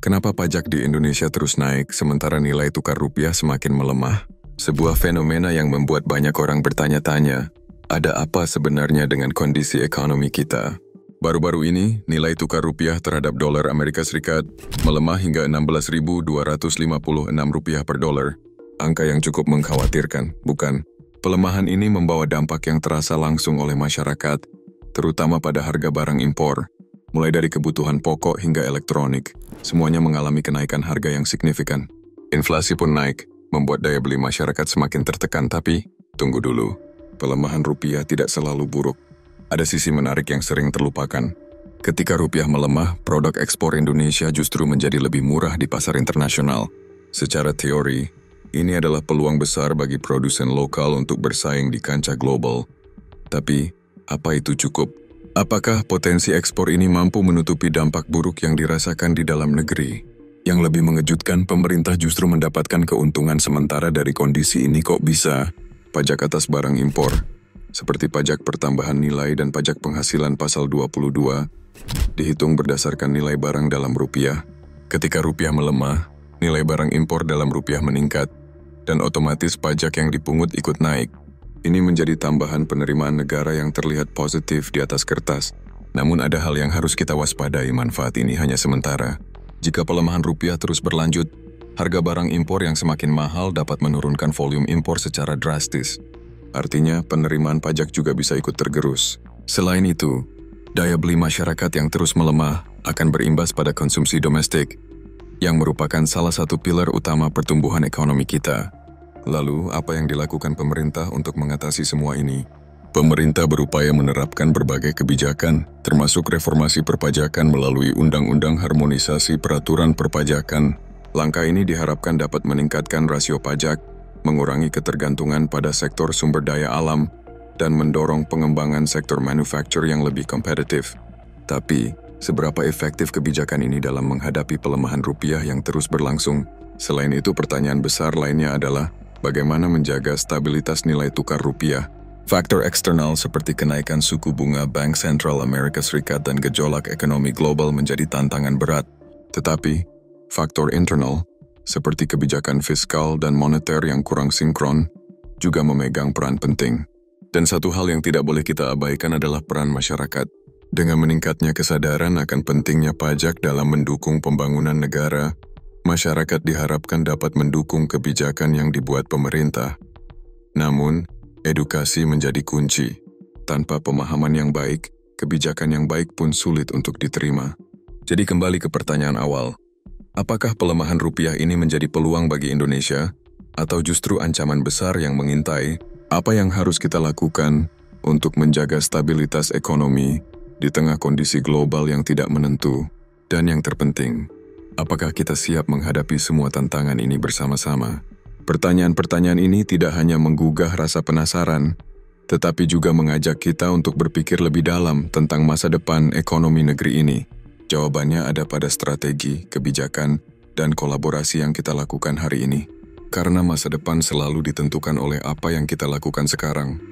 Kenapa pajak di Indonesia terus naik sementara nilai tukar rupiah semakin melemah? Sebuah fenomena yang membuat banyak orang bertanya-tanya, ada apa sebenarnya dengan kondisi ekonomi kita? Baru-baru ini, nilai tukar rupiah terhadap dolar Amerika Serikat melemah hingga 16.256 rupiah per dolar. Angka yang cukup mengkhawatirkan, bukan? Pelemahan ini membawa dampak yang terasa langsung oleh masyarakat, terutama pada harga barang impor. Mulai dari kebutuhan pokok hingga elektronik, semuanya mengalami kenaikan harga yang signifikan. Inflasi pun naik, membuat daya beli masyarakat semakin tertekan. Tapi, tunggu dulu, pelemahan rupiah tidak selalu buruk. Ada sisi menarik yang sering terlupakan. Ketika rupiah melemah, produk ekspor Indonesia justru menjadi lebih murah di pasar internasional. Secara teori, ini adalah peluang besar bagi produsen lokal untuk bersaing di kancah global. Tapi, apa itu cukup? Apakah potensi ekspor ini mampu menutupi dampak buruk yang dirasakan di dalam negeri? Yang lebih mengejutkan, pemerintah justru mendapatkan keuntungan sementara dari kondisi ini. Kok bisa? Pajak atas barang impor, seperti pajak pertambahan nilai dan pajak penghasilan pasal 22, dihitung berdasarkan nilai barang dalam rupiah. Ketika rupiah melemah, nilai barang impor dalam rupiah meningkat, dan otomatis pajak yang dipungut ikut naik. Ini menjadi tambahan penerimaan negara yang terlihat positif di atas kertas. Namun ada hal yang harus kita waspadai, manfaat ini hanya sementara. Jika pelemahan rupiah terus berlanjut, harga barang impor yang semakin mahal dapat menurunkan volume impor secara drastis. Artinya, penerimaan pajak juga bisa ikut tergerus. Selain itu, daya beli masyarakat yang terus melemah akan berimbas pada konsumsi domestik, yang merupakan salah satu pilar utama pertumbuhan ekonomi kita. Lalu, apa yang dilakukan pemerintah untuk mengatasi semua ini? Pemerintah berupaya menerapkan berbagai kebijakan, termasuk reformasi perpajakan melalui Undang-Undang Harmonisasi Peraturan Perpajakan. Langkah ini diharapkan dapat meningkatkan rasio pajak, mengurangi ketergantungan pada sektor sumber daya alam, dan mendorong pengembangan sektor manufaktur yang lebih kompetitif. Tapi, seberapa efektif kebijakan ini dalam menghadapi pelemahan rupiah yang terus berlangsung? Selain itu, pertanyaan besar lainnya adalah, bagaimana menjaga stabilitas nilai tukar rupiah? Faktor eksternal seperti kenaikan suku bunga Bank Sentral Amerika Serikat dan gejolak ekonomi global menjadi tantangan berat. Tetapi, faktor internal seperti kebijakan fiskal dan moneter yang kurang sinkron juga memegang peran penting. Dan satu hal yang tidak boleh kita abaikan adalah peran masyarakat. Dengan meningkatnya kesadaran akan pentingnya pajak dalam mendukung pembangunan negara, masyarakat diharapkan dapat mendukung kebijakan yang dibuat pemerintah. Namun, edukasi menjadi kunci. Tanpa pemahaman yang baik, kebijakan yang baik pun sulit untuk diterima. Jadi kembali ke pertanyaan awal, apakah pelemahan rupiah ini menjadi peluang bagi Indonesia, atau justru ancaman besar yang mengintai? Apa yang harus kita lakukan untuk menjaga stabilitas ekonomi di tengah kondisi global yang tidak menentu? Dan yang terpenting, apakah kita siap menghadapi semua tantangan ini bersama-sama? Pertanyaan-pertanyaan ini tidak hanya menggugah rasa penasaran, tetapi juga mengajak kita untuk berpikir lebih dalam tentang masa depan ekonomi negeri ini. Jawabannya ada pada strategi, kebijakan, dan kolaborasi yang kita lakukan hari ini. Karena masa depan selalu ditentukan oleh apa yang kita lakukan sekarang.